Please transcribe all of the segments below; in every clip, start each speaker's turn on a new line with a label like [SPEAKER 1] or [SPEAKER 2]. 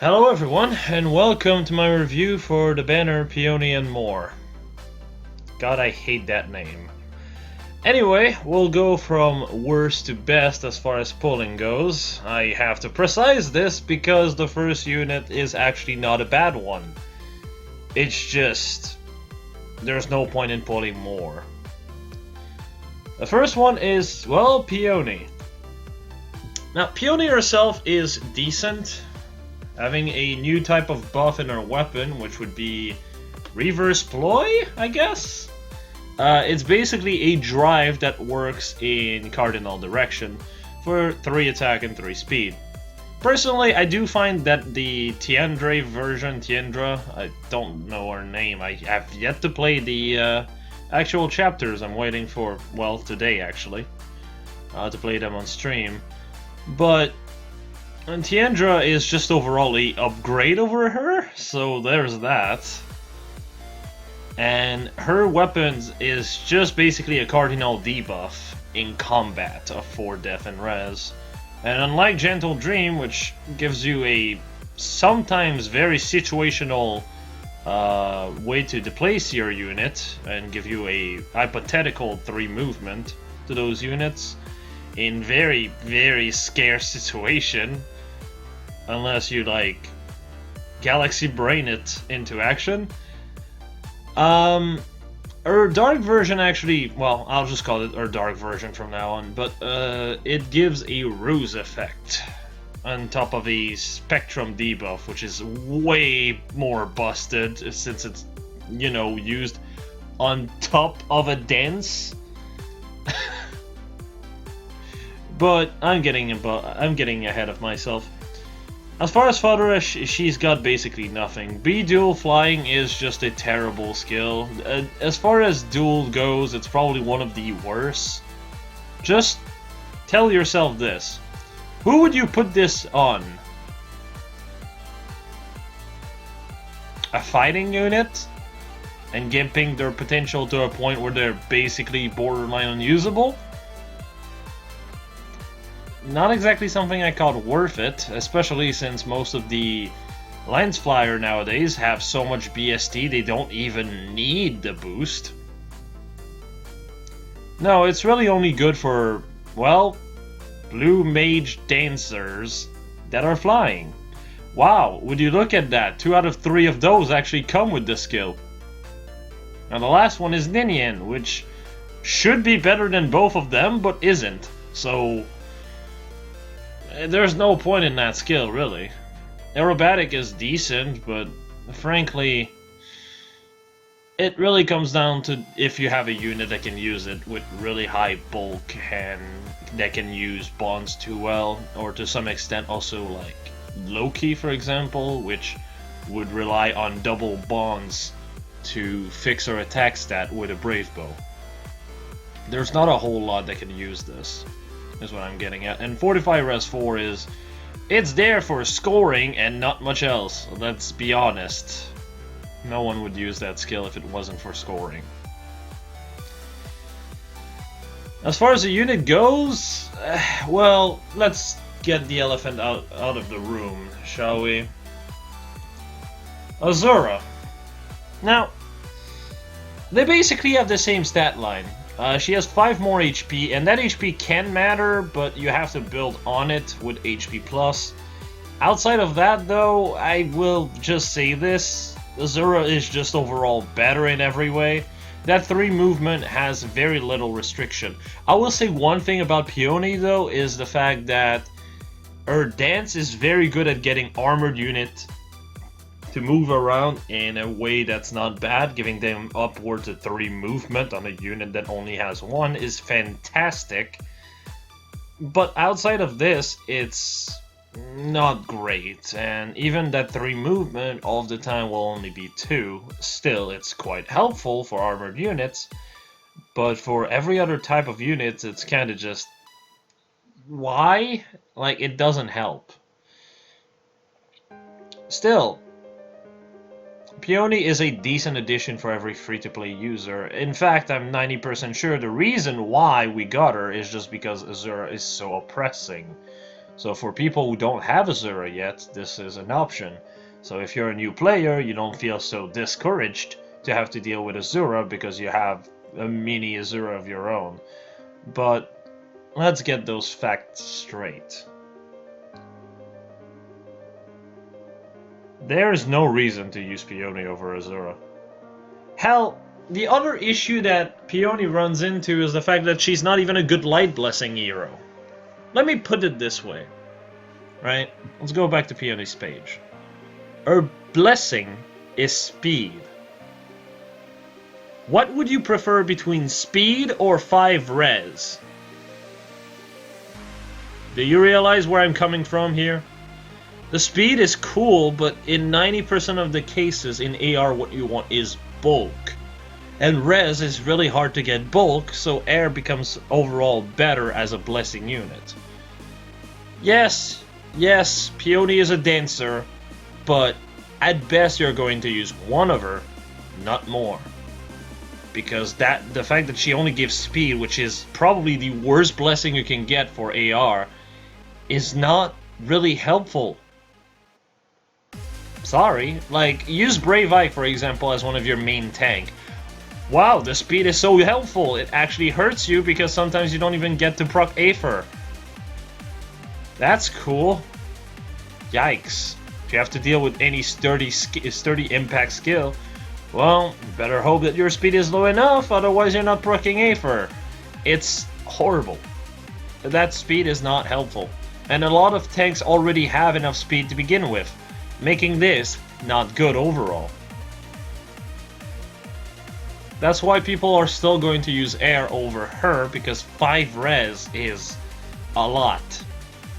[SPEAKER 1] Hello everyone, and welcome to my review for the banner Peony and more. God, I hate that name. Anyway, we'll go from worst to best as far as pulling goes. I have to precise this because the first unit is actually not a bad one. It's just, there's no point in pulling more. The first one is, well, Peony. Now, Peony herself is decent, having a new type of buff in her weapon, which would be Reverse Ploy, I guess? It's basically a drive that works in cardinal direction for 3 attack and 3 speed. Personally, I do find that the Tiandra version, I don't know her name, I have yet to play the actual chapters. I'm waiting for, well, today actually, to play them on stream. But Tiandra is just overall a upgrade over her, so there's that. And her weapons is just basically a cardinal debuff in combat of 4 death and res. And unlike Gentle Dream, which gives you a sometimes very situational way to deplace your unit and give you a hypothetical 3 movement to those units in very, very scarce situation, unless you like Galaxy Brain it into action. Her dark version actually, well, I'll just call it her dark version from now on, but it gives a ruse effect on top of a spectrum debuff, which is way more busted since it's, you know, used on top of a dance. But I'm getting ahead of myself. As far as fodder, she's got basically nothing. B-dual flying is just a terrible skill. As far as dual goes, it's probably one of the worst. Just tell yourself this. Who would you put this on? A fighting unit? And gimping their potential to a point where they're basically borderline unusable? Not exactly something I call worth it, especially since most of the Lance Flyer nowadays have so much BST they don't even need the boost. No, it's really only good for, well, blue mage dancers that are flying. Wow, would you look at that? 2 out of 3 of those actually come with this skill. Now the last one is Ninian, which should be better than both of them, but isn't. So there's no point in that skill, really. Aerobatic is decent, but frankly, it really comes down to if you have a unit that can use it with really high bulk and that can use bonds too well, or to some extent also like Loki, for example, which would rely on double bonds to fix her attack stat with a Brave Bow. There's not a whole lot that can use this, is what I'm getting at. And 45 res 4 is, it's there for scoring and not much else. Let's be honest. No one would use that skill if it wasn't for scoring. As far as the unit goes, well, let's get the elephant out of the room, shall we? Azura. Now, they basically have the same stat line. She has 5 more HP, and that HP can matter, but you have to build on it with HP+. Outside of that, though, I will just say this. Azura is just overall better in every way. That 3 movement has very little restriction. I will say one thing about Peony, though, is the fact that her dance is very good at getting armored unit to move around in a way that's not bad. Giving them upwards of 3 movement on a unit that only has 1 is fantastic. But outside of this, it's not great. And even that 3 movement all of the time will only be 2. Still, it's quite helpful for armored units. But for every other type of units, it's kind of just, why? Like, it doesn't help. Still, Peony is a decent addition for every free-to-play user. In fact, I'm 90% sure the reason why we got her is just because Azura is so oppressing. So for people who don't have Azura yet, this is an option. So if you're a new player, you don't feel so discouraged to have to deal with Azura because you have a mini Azura of your own. But let's get those facts straight. There is no reason to use Peony over Azura. Hell, the other issue that Peony runs into is the fact that she's not even a good light blessing hero. Let me put it this way, right? Let's go back to Peony's page. Her blessing is speed. What would you prefer between speed or 5 res? Do you realize where I'm coming from here? The speed is cool, but in 90% of the cases in AR what you want is bulk. And res is really hard to get bulk, so air becomes overall better as a blessing unit. Yes, Peony is a dancer, but at best you're going to use one of her, not more. Because the fact that she only gives speed, which is probably the worst blessing you can get for AR, is not really helpful. Sorry, like, use Brave Ike, for example, as one of your main tank. Wow, the speed is so helpful, it actually hurts you because sometimes you don't even get to proc Aether. That's cool. Yikes. If you have to deal with any sturdy impact skill, well, you better hope that your speed is low enough, otherwise you're not proccing Aether. It's horrible. That speed is not helpful. And a lot of tanks already have enough speed to begin with, making this not good overall. That's why people are still going to use air over her, because 5 res is a lot.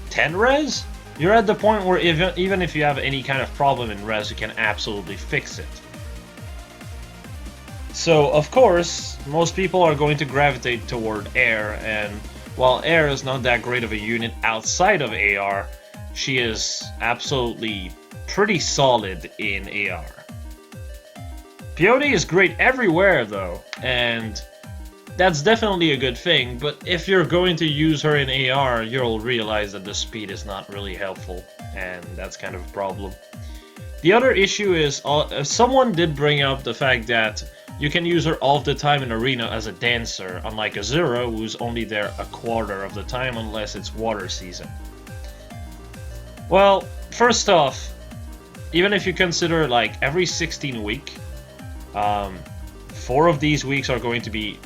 [SPEAKER 1] 10 res? You're at the point where even if you have any kind of problem in res, you can absolutely fix it. So, of course, most people are going to gravitate toward air, and while air is not that great of a unit outside of AR, she is absolutely pretty solid in AR. Peony is great everywhere though, and that's definitely a good thing, but if you're going to use her in AR, you'll realize that the speed is not really helpful, and that's kind of a problem. The other issue is, someone did bring up the fact that you can use her all the time in Arena as a dancer, unlike Azura, who's only there a quarter of the time unless it's water season. Well, first off, even if you consider like every 16 week, 4 of these weeks are going to be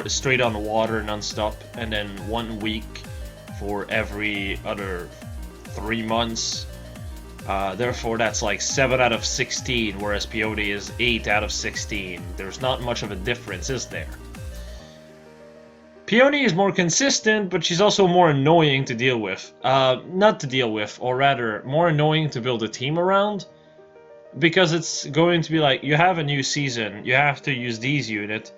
[SPEAKER 1] straight on water non-stop, and then 1 week for every other 3 months. Therefore, that's like 7 out of 16, whereas Peony is 8 out of 16. There's not much of a difference, is there? Peony is more consistent, but she's also more annoying to deal with. Not to deal with, or rather, more annoying to build a team around. Because it's going to be like, you have a new season, you have to use these units.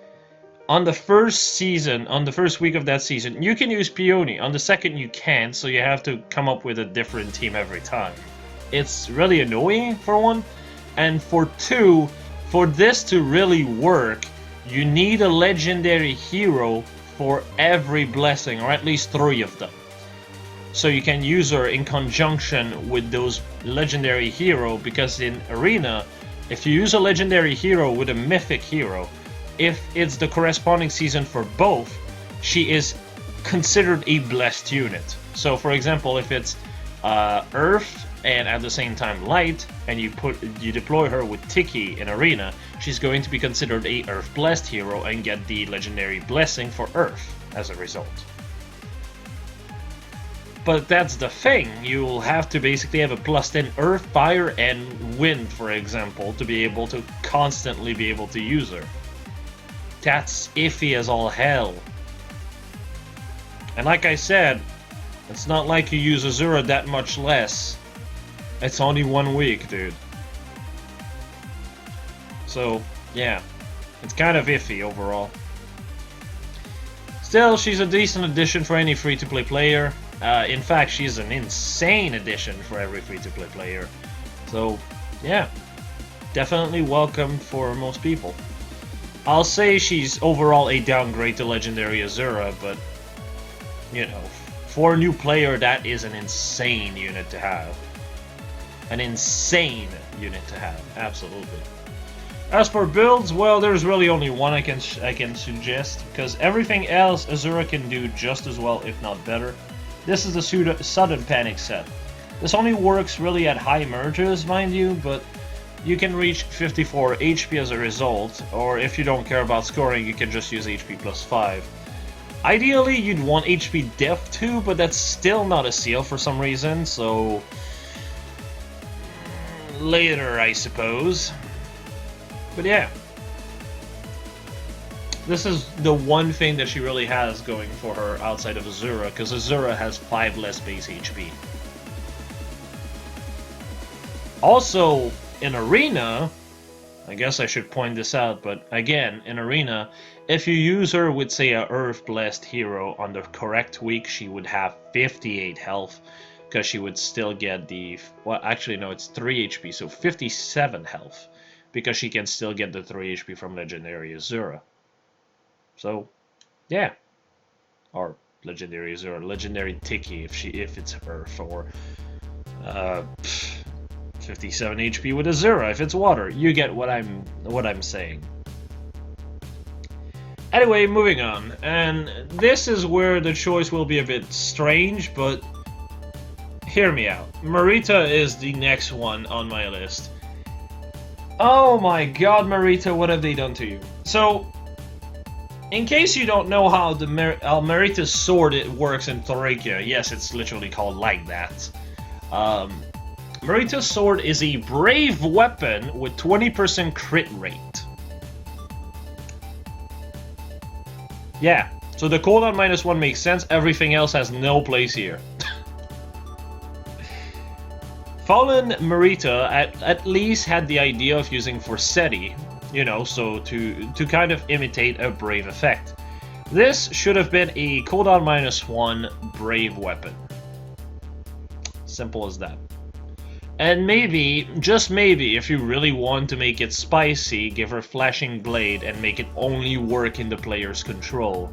[SPEAKER 1] On the first season, on the first week of that season, you can use Peony. On the second, you can't, so you have to come up with a different team every time. It's really annoying, for one. And for two, for this to really work, you need a legendary hero for every blessing, or at least 3 of them. So you can use her in conjunction with those legendary hero, because in Arena, if you use a legendary hero with a mythic hero, if it's the corresponding season for both, she is considered a blessed unit. So for example, if it's Earth and at the same time Light, and you deploy her with Tiki in Arena, she's going to be considered a Earth blessed hero and get the legendary blessing for Earth as a result. But that's the thing, you'll have to basically have a +10 Earth, Fire, and Wind, for example, to be able to constantly be able to use her. That's iffy as all hell. And like I said, it's not like you use Azura that much less. It's only 1 week, dude. So, yeah, it's kind of iffy overall. Still, she's a decent addition for any free-to-play player. In fact, she's an insane addition for every free-to-play player. So, yeah, definitely welcome for most people. I'll say she's overall a downgrade to Legendary Azura, but, you know, For a new player, that is an insane unit to have. An insane unit to have, absolutely. As for builds, well, there's really only one I can suggest, because everything else Azura can do just as well, if not better. This is the Sudden Panic set. This only works really at high merges, mind you, but you can reach 54 HP as a result, or if you don't care about scoring, you can just use HP plus 5. Ideally, you'd want HP def too, but that's still not a seal for some reason, so... later, I suppose. But yeah. This is the one thing that she really has going for her outside of Azura, because Azura has 5 less base HP. Also, in Arena, I guess I should point this out, but again, in Arena, if you use her with, say, a Earth-blessed hero on the correct week, she would have 58 health, because she would still get the... well, actually, no, it's 3 HP, so 57 health, because she can still get the 3 HP from Legendary Azura. So, yeah. Or Legendary Azura, Legendary Tiki, if it's Earth, or... 57 HP with Azura if it's water. You get what I'm saying. Anyway, moving on. And this is where the choice will be a bit strange, but hear me out. Marita is the next one on my list. Oh my god, Marita, what have they done to you? So, in case you don't know how the Marita's sword works in Thracia, yes, it's literally called like that. Marita's sword is a brave weapon with 20% crit rate. Yeah, so the cooldown -1 makes sense, everything else has no place here. Fallen Marita at least had the idea of using Forsetti, you know, so to kind of imitate a brave effect. This should have been a cooldown -1 brave weapon. Simple as that. And maybe, just maybe, if you really want to make it spicy, give her Flashing Blade and make it only work in the player's control.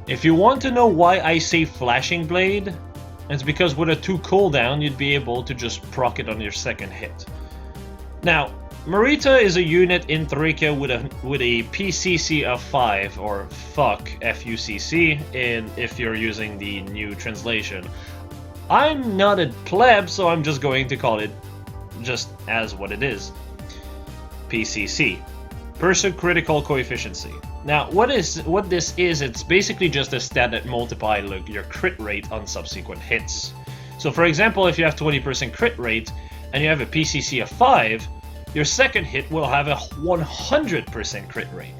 [SPEAKER 1] If you want to know why I say Flashing Blade, it's because with a 2 cooldown, you'd be able to just proc it on your second hit. Now, Marita is a unit in Thracia with a PCC of 5, or fuck, FUCC, if you're using the new translation. I'm not a pleb, so I'm just going to call it just as what it is. PCC. Person Critical Coefficiency. Now, what this is, it's basically just a stat that multiplies your crit rate on subsequent hits. So for example, if you have 20% crit rate, and you have a PCC of 5, your second hit will have a 100% crit rate.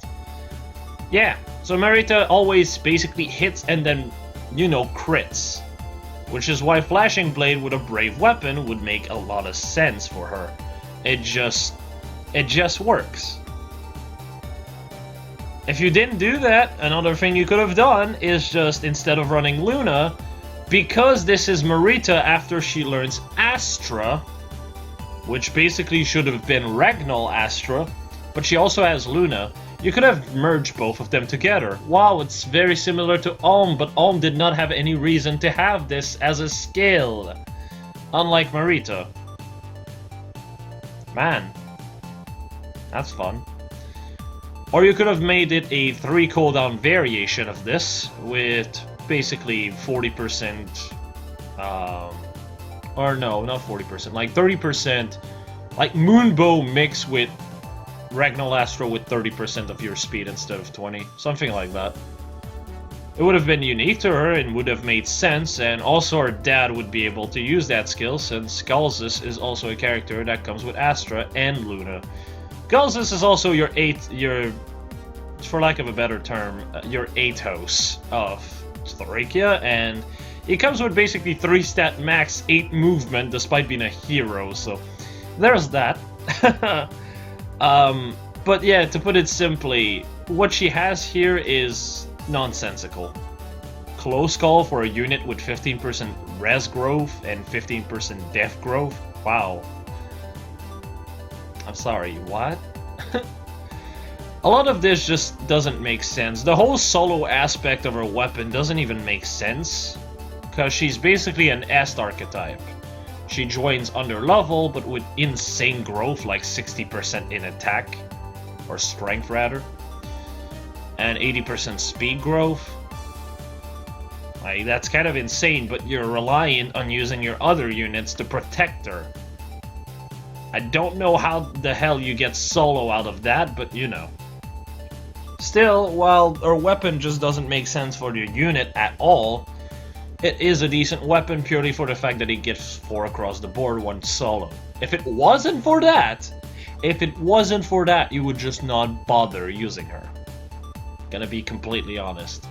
[SPEAKER 1] Yeah, so Marita always basically hits and then, you know, crits. Which is why Flashing Blade with a brave weapon would make a lot of sense for her. It just works. If you didn't do that, another thing you could have done is just, instead of running Luna, because this is Marita after she learns Astra, which basically should have been Ragnall Astra, but she also has Luna, you could have merged both of them together. Wow, it's very similar to Olm, but Olm did not have any reason to have this as a skill. Unlike Marita. Man. That's fun. Or you could have made it a 3 cooldown variation of this, with basically 40%... or no, not 40%, like 30%, like Moonbow mixed with Ragnall Astra with 30% of your speed instead of 20, something like that. It would have been unique to her and would have made sense, and also her dad would be able to use that skill, since Galzus is also a character that comes with Astra and Luna. Galzus is also your for lack of a better term, your Athos of Thracia, and he comes with basically 3 stat max, 8 movement, despite being a hero, so there's that. But yeah, to put it simply, what she has here is nonsensical. Close call for a unit with 15% res growth and 15% def growth? Wow. I'm sorry, what? A lot of this just doesn't make sense. The whole solo aspect of her weapon doesn't even make sense. because she's basically an S archetype. She joins under level, but with insane growth, like 60% in attack, or strength rather, and 80% speed growth. Like, that's kind of insane, but you're reliant on using your other units to protect her. I don't know how the hell you get solo out of that, but you know. Still, while her weapon just doesn't make sense for your unit at all, it is a decent weapon purely for the fact that it gets 4 across the board once solo. If it wasn't for that, you would just not bother using her. Gonna be completely honest.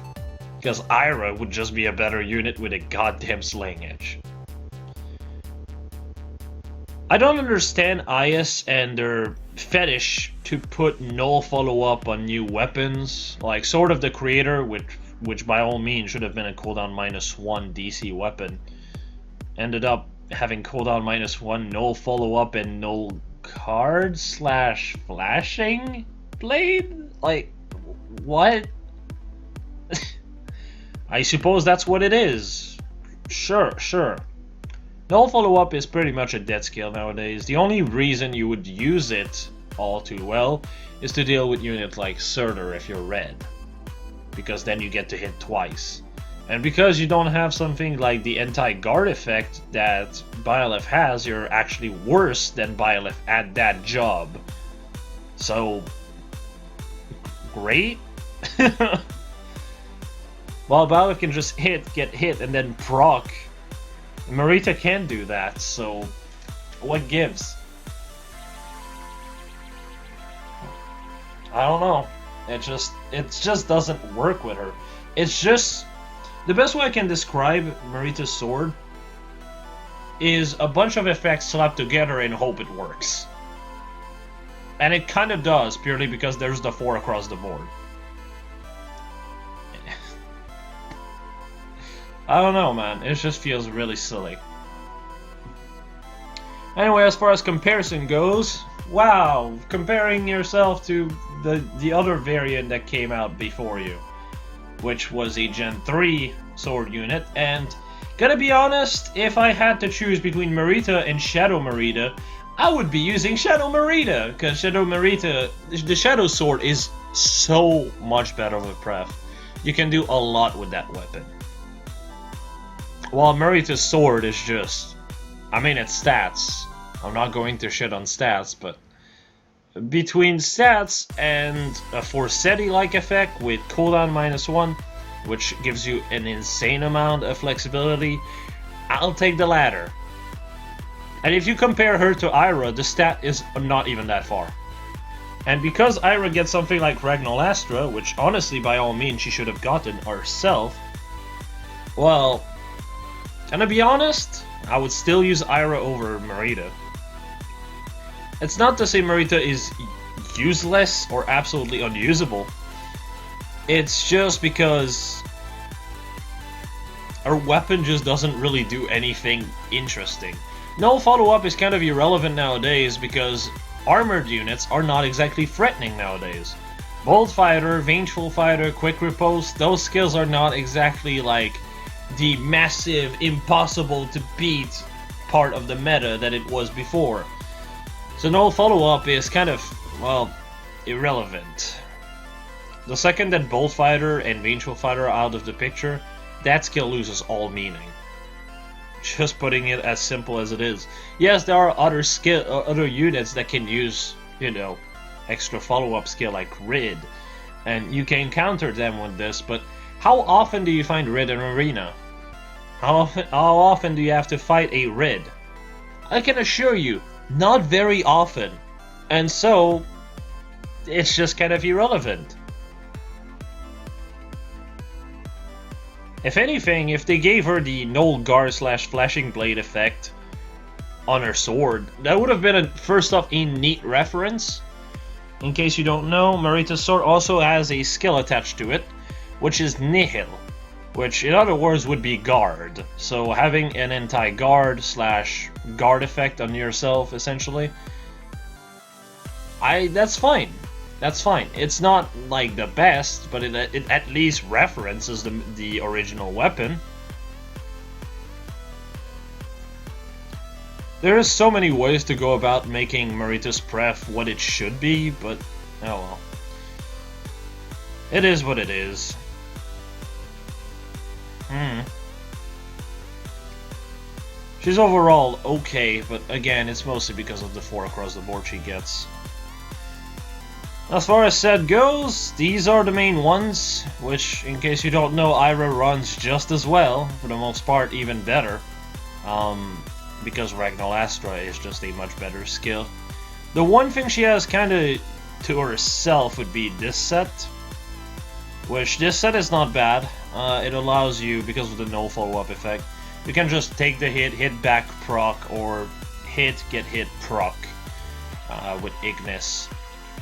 [SPEAKER 1] Because Aaah would just be a better unit with a goddamn slaying edge. I don't understand IS and their fetish to put no follow-up on new weapons. Like Sword of the Creator, which by all means should have been a cooldown -1 DC weapon, ended up having cooldown -1, no follow-up, and no card / flashing blade? Like, what? I suppose that's what it is. Sure. No follow-up is pretty much a dead skill nowadays. The only reason you would use it all too well is to deal with units like Surtur if you're red. Because then you get to hit twice. And because you don't have something like the anti-guard effect that Byleth has, you're actually worse than Byleth at that job. So, great? Well, Byleth can just get hit, and then proc. Marita can't do that, so what gives? I don't know. It just doesn't work with her. It's just the best way I can describe Marita's sword is a bunch of effects slapped together and hope it works. And it kind of does, purely because there's the 4 across the board. I don't know, man. It just feels really silly. Anyway, as far as comparison goes, wow, comparing yourself to the other variant that came out before you, which was a Gen 3 sword unit, and gotta be honest, if I had to choose between Marita and Shadow Marita, I would be using Shadow Marita, because Shadow Marita, the Shadow Sword is so much better with Pref. You can do a lot with that weapon. While Marita's sword is just, I mean, it's stats. I'm not going to shit on stats, but between stats and a Forseti-like effect with cooldown -1, which gives you an insane amount of flexibility, I'll take the latter. And if you compare her to Aaah, the stat is not even that far. And because Aaah gets something like Ragnalastra, which honestly by all means she should have gotten herself, well, and to be honest, I would still use Aaah over Marita. It's not to say Marita is useless or absolutely unusable. It's just because her weapon just doesn't really do anything interesting. No follow-up is kind of irrelevant nowadays because armored units are not exactly threatening nowadays. Bold Fighter, Vengeful Fighter, Quick Riposte, those skills are not exactly like the massive, impossible to beat part of the meta that it was before. So no follow-up is kind of, well, irrelevant. The second that Bold Fighter and Vengeful Fighter are out of the picture, that skill loses all meaning. Just putting it as simple as it is. Yes, there are other units that can use, you know, extra follow-up skill like Rid, and you can counter them with this, but how often do you find Rid in Arena? How often do you have to fight a Rid? I can assure you, not very often. And so, it's just kind of irrelevant. If anything, if they gave her the Nolgar / Flashing Blade effect on her sword, that would have been, first off, a neat reference. In case you don't know, Marita's sword also has a skill attached to it, which is Nihil, which in other words would be guard. So having an anti-guard / guard effect on yourself, essentially, that's fine. That's fine. It's not like the best, but it at least references the original weapon. There is so many ways to go about making Marita's pref what it should be, but oh well. It is what it is. She's overall okay, but again, it's mostly because of the 4 across the board she gets. As far as set goes, these are the main ones, which, in case you don't know, Eyvel runs just as well, for the most part, even better. Because Ragnalastra is just a much better skill. The one thing she has kinda to herself would be this set, which this set is not bad. It allows you, because of the no follow-up effect, you can just take the hit back proc, or get hit proc with Ignis.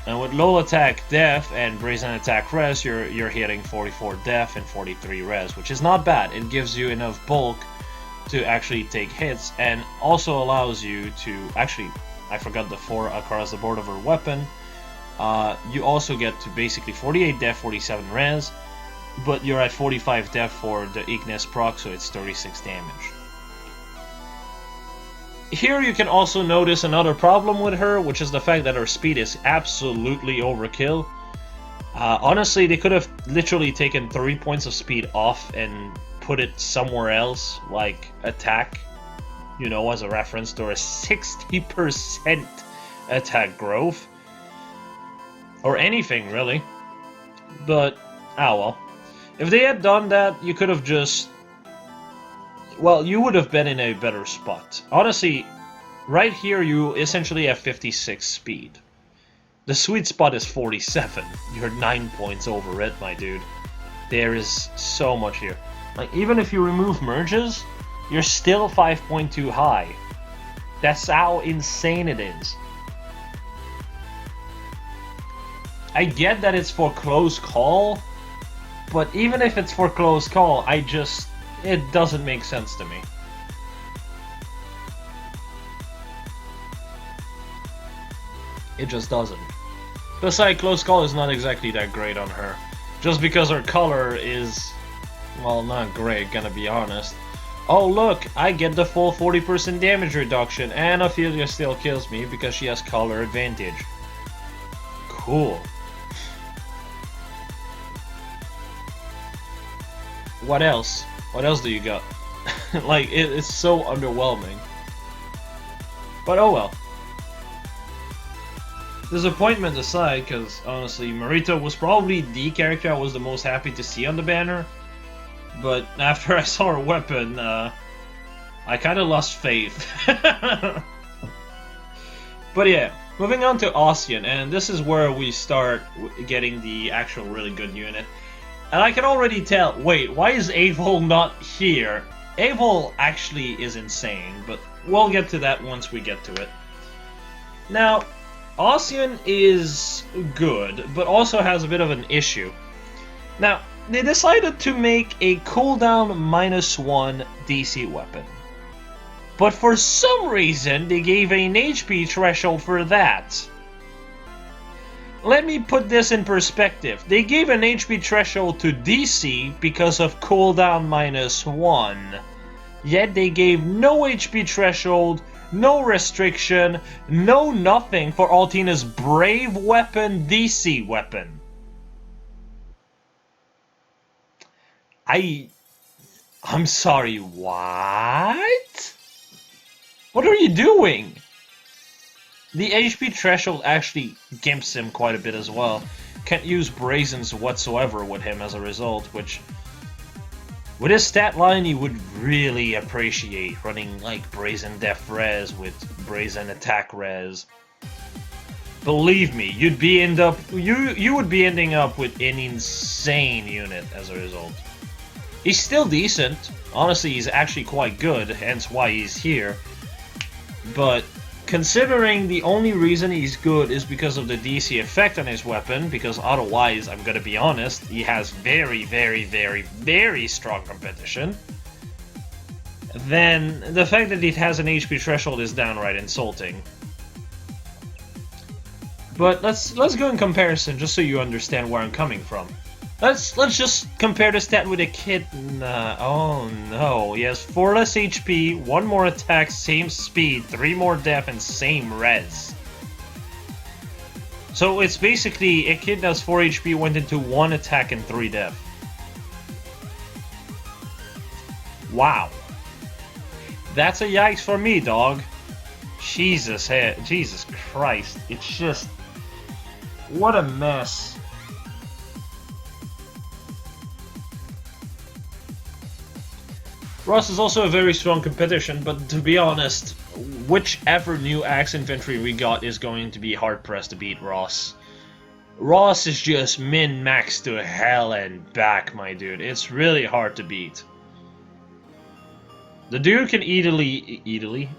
[SPEAKER 1] And with low attack def and brazen attack res, you're hitting 44 def and 43 res, which is not bad. It gives you enough bulk to actually take hits, and also allows you to actually, I forgot the 4 across the board of her weapon. You also get to basically 48 def, 47 res, but you're at 45 def for the Ignis proc, so it's 36 damage. Here you can also notice another problem with her, which is the fact that her speed is absolutely overkill. Honestly, they could have literally taken 3 points of speed off and put it somewhere else, like attack, you know, as a reference to a 60% attack growth. Or anything, really. But, well. If they had done that, you could have just... Well, you would have been in a better spot. Honestly, right here you essentially have 56 speed. The sweet spot is 47. You're 9 points over it, my dude. There is so much here. Like, even if you remove merges, you're still 5.2 high. That's how insane it is. I get that it's for close call, but even if it's for close call, it doesn't make sense to me. It just doesn't. Besides, close call is not exactly that great on her. Just because her color is, well, not great, gonna be honest. Oh look, I get the full 40% damage reduction, and Ophelia still kills me because she has color advantage. Cool. What else? What else do you got? Like, it's so underwhelming. But oh well. Disappointment aside, because honestly, Marita was probably the character I was the most happy to see on the banner. But after I saw her weapon, I kind of lost faith. But yeah, moving on to Osian, and this is where we start getting the actual really good unit. And I can already tell, wait, why is Eyvel not here? Eyvel actually is insane, but we'll get to that once we get to it. Now, Osian is good, but also has a bit of an issue. Now, they decided to make a cooldown -1 DC weapon. But for some reason, they gave an HP threshold for that. Let me put this in perspective. They gave an HP threshold to DC because of cooldown -1. Yet they gave no HP threshold, no restriction, no nothing for Altina's Brave Weapon DC weapon. I'm sorry, what? What are you doing? The HP threshold actually gimps him quite a bit as well. Can't use Brazens whatsoever with him as a result, which... with his stat line, you would really appreciate running like Brazen Def Res with Brazen Attack Res. Believe me, you would be ending up with an insane unit as a result. He's still decent. Honestly, he's actually quite good, hence why he's here. But considering the only reason he's good is because of the DC effect on his weapon, because otherwise, I'm gonna be honest, he has very, very, very, very strong competition, then the fact that it has an HP threshold is downright insulting. But let's go in comparison, just so you understand where I'm coming from. Let's just compare the stat with Echidna. Oh no, he has 4 less HP, 1 more attack, same speed, 3 more def, and same res. So it's basically Echidna's 4 HP went into 1 attack and 3 def. Wow. That's a yikes for me, dog. Jesus Christ. It's just... what a mess. Ross is also a very strong competition, but to be honest, whichever new axe infantry we got is going to be hard-pressed to beat Ross. Ross is just min-max to hell and back, my dude. It's really hard to beat. The dude can easily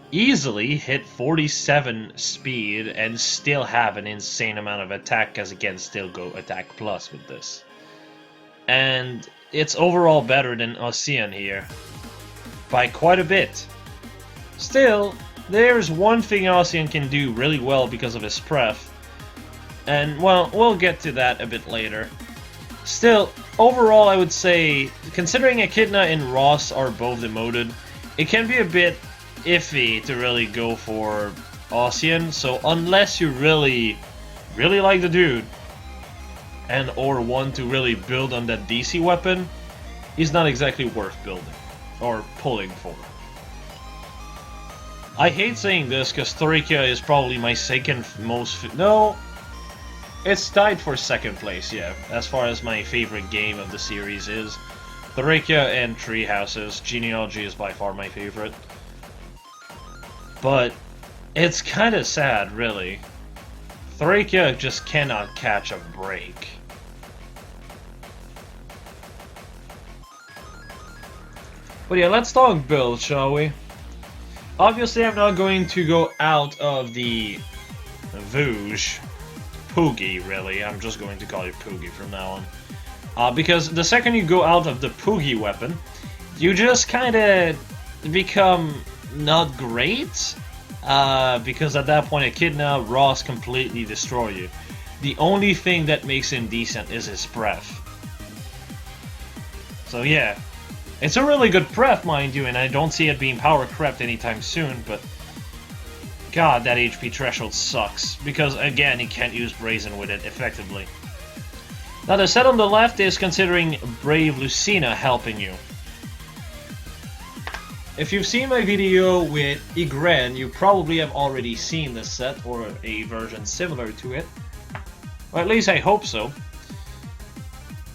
[SPEAKER 1] hit 47 speed and still have an insane amount of attack, because he can still go attack plus with this. And it's overall better than Osian here. By quite a bit. Still, there's one thing Osian can do really well because of his pref. And, well, we'll get to that a bit later. Still, overall I would say, considering Echidna and Ross are both demoted, it can be a bit iffy to really go for Osian, so unless you really like the dude, and or want to really build on that DC weapon, he's not exactly worth building, or pulling for. I hate saying this because Thorikia is probably my second most... no, it's tied for second place, yeah, as far as my favorite game of the series is. Thorikia and Tree Houses. Genealogy is by far my favorite. But it's kind of sad, really. Thorikia just cannot catch a break. But yeah, let's talk build, shall we? Obviously, I'm not going to go out of the Vouge. Poogie, really. I'm just going to call you Poogie from now on. Because the second you go out of the Poogie weapon, you just kind of become not great. Because at that point, Echidna, Ross completely destroy you. The only thing that makes him decent is his pref. So yeah, it's a really good pref, mind you, and I don't see it being power crept anytime soon, but god, that HP threshold sucks, because again, he can't use Brazen with it effectively. Now the set on the left is considering Brave Lucina helping you. If you've seen my video with Ygren, you probably have already seen this set, or a version similar to it. Or at least I hope so.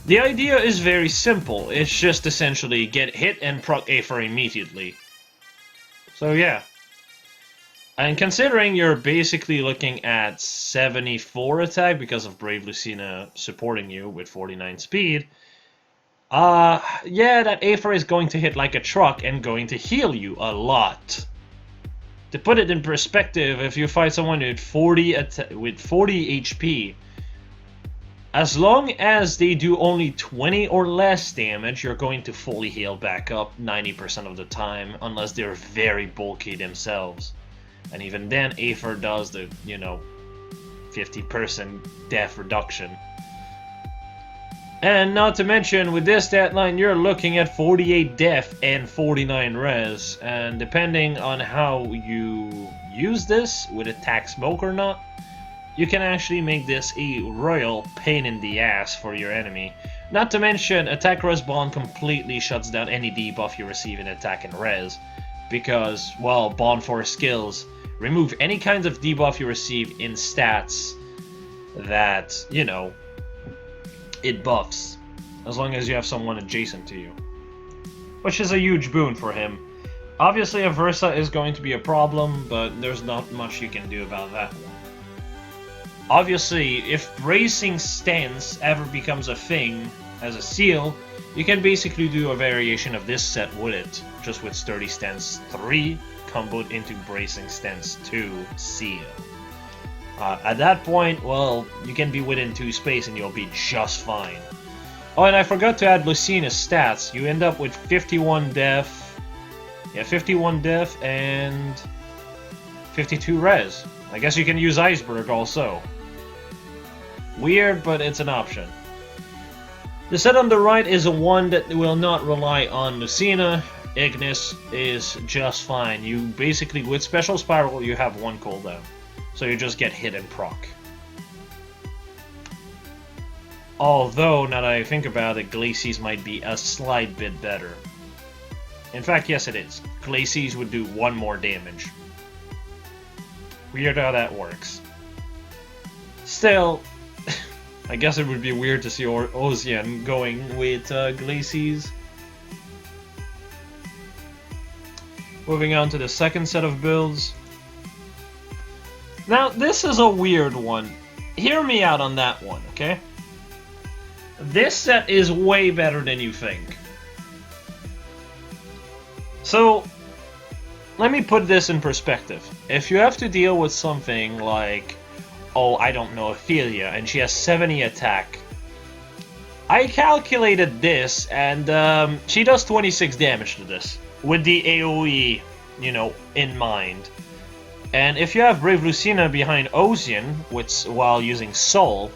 [SPEAKER 1] The idea is very simple, it's just essentially get hit and proc Aether immediately. So yeah. And considering you're basically looking at 74 attack because of Brave Lucina supporting you with 49 speed, yeah, that Aether is going to hit like a truck and going to heal you a lot. To put it in perspective, if you fight someone with 40 HP, as long as they do only 20 or less damage, you're going to fully heal back up 90% of the time, unless they're very bulky themselves. And even then, Aether does the, 50% def reduction. And not to mention, with this stat line, you're looking at 48 def and 49 res. And depending on how you use this, with attack smoke or not, you can actually make this a royal pain in the ass for your enemy. Not to mention, attack res bond completely shuts down any debuff you receive in attack and res. Because, well, bond force skills remove any kinds of debuff you receive in stats that, it buffs. As long as you have someone adjacent to you. Which is a huge boon for him. Obviously, a Versa is going to be a problem, but there's not much you can do about that one. Obviously, if bracing stance ever becomes a thing as a seal, you can basically do a variation of this set with it, just with Sturdy Stance 3 comboed into Bracing Stance 2 seal. At that point, well, you can be within 2 space and you'll be just fine. Oh, and I forgot to add Lucina's stats. You end up with 51 def, 51 def and 52 res. I guess you can use Iceberg also. Weird, but it's an option. The set on the right is a one that will not rely on Lucina. Ignis is just fine. You basically, with Special Spiral, you have one cooldown. So you just get hit and proc. Although, now that I think about it, Glacies might be a slight bit better. In fact, yes it is. Glacies would do 1 more damage. Weird how that works. Still, I guess it would be weird to see Osian going with Glacies. Moving on to the second set of builds. Now, this is a weird one. Hear me out on that one, okay? This set is way better than you think. So, let me put this in perspective. If you have to deal with something like, oh, I don't know, Ophelia, and she has 70 attack. I calculated this, and she does 26 damage to this, with the AoE, you know, in mind. And if you have Brave Lucina behind Osian, while using Soul,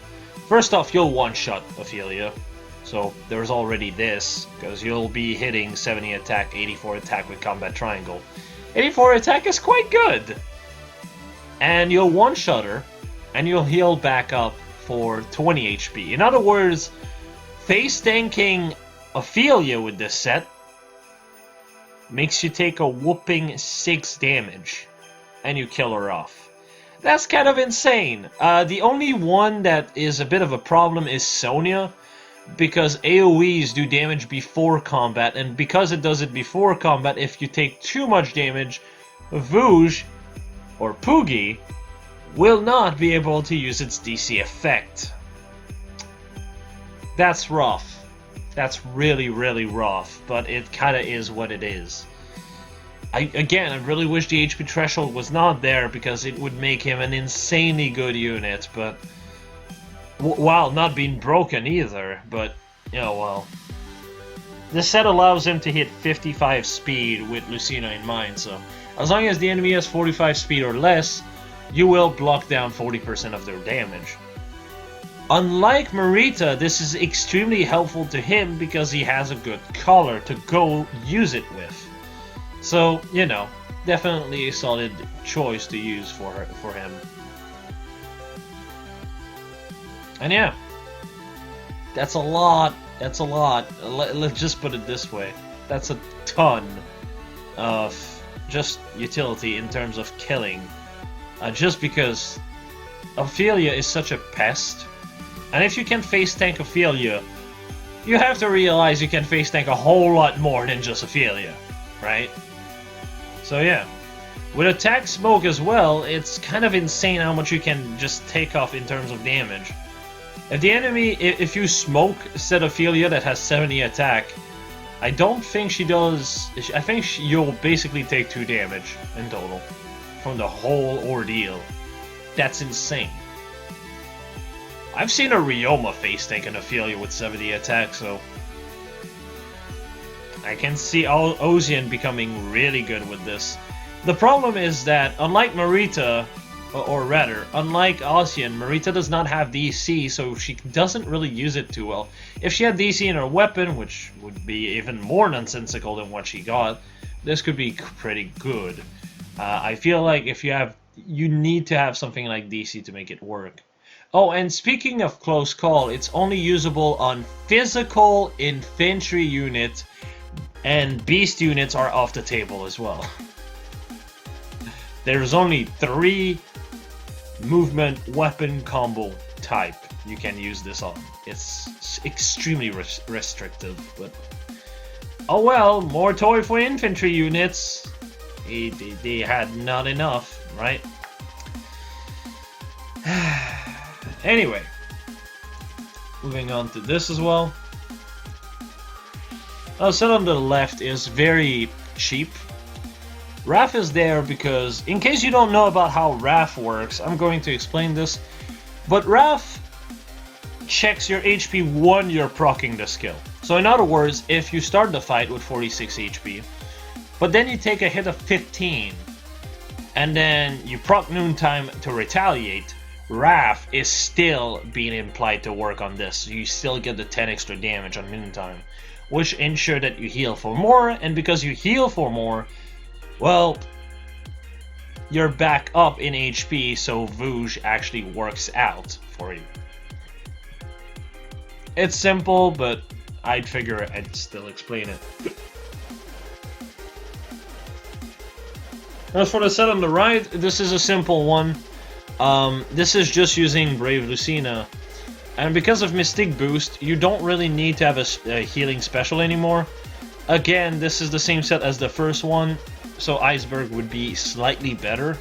[SPEAKER 1] first off, you'll one-shot Ophelia. So there's already this, because you'll be hitting 70 attack, 84 attack with Combat Triangle. 84 attack is quite good! And you'll one-shot her, and you'll heal back up for 20 HP. In other words, face tanking Ophelia with this set makes you take a whooping 6 damage, and you kill her off. That's kind of insane. The only one that is a bit of a problem is Sonya, because AoEs do damage before combat, and because it does it before combat, if you take too much damage, Vouge, or Poogie, will not be able to use its DC effect. That's rough. That's really, really rough, but it kinda is what it is. I really wish the HP threshold was not there, because it would make him an insanely good unit, but while not being broken either, but, you know, well. This set allows him to hit 55 speed with Lucina in mind, so as long as the enemy has 45 speed or less, you will block down 40% of their damage. Unlike Marita, this is extremely helpful to him because he has a good color to go use it with. So, you know, definitely a solid choice to use for him. And yeah, that's a lot. That's a lot. Let's just put it this way. That's a ton of just utility in terms of killing. Just because Ophelia is such a pest. And if you can face tank Ophelia, you have to realize you can face tank a whole lot more than just Ophelia, right? So yeah. With attack smoke as well, it's kind of insane how much you can just take off in terms of damage. If the enemy, if you smoke set Ophelia that has 70 attack, I don't think she does. I think you'll basically take 2 damage in total from the whole ordeal. That's insane. I've seen a Ryoma face tank an Ophelia with 70 attack, so I can see Osian becoming really good with this. The problem is that, unlike Marita, or rather, unlike Osian, Marita does not have DC, so she doesn't really use it too well. If she had DC in her weapon, which would be even more nonsensical than what she got, this could be pretty good. I feel like you need to have something like DC to make it work. Oh, and speaking of close call, it's only usable on physical infantry units, and beast units are off the table as well. There's only 3 movement weapon combo type you can use this on. It's extremely restrictive, but oh well, more toy for infantry units. They had not enough, right? Anyway, moving on to this as well. Set on the left is very cheap. Wrath is there because, in case you don't know about how Wrath works, I'm going to explain this. But Wrath checks your HP when you're proccing the skill. So in other words, if you start the fight with 46 HP, but then you take a hit of 15, and then you proc Noontime to retaliate, Wrath is still being implied to work on this, so you still get the 10 extra damage on noontime, which ensure that you heal for more, and because you heal for more, well, you're back up in HP, so Vouge actually works out for you. It's simple, but I'd figure I'd still explain it. As for the set on the right, this is a simple one. This is just using Brave Lucina, and because of Mystique Boost, you don't really need to have a healing special anymore. Again, this is the same set as the first one, so Iceberg would be slightly better,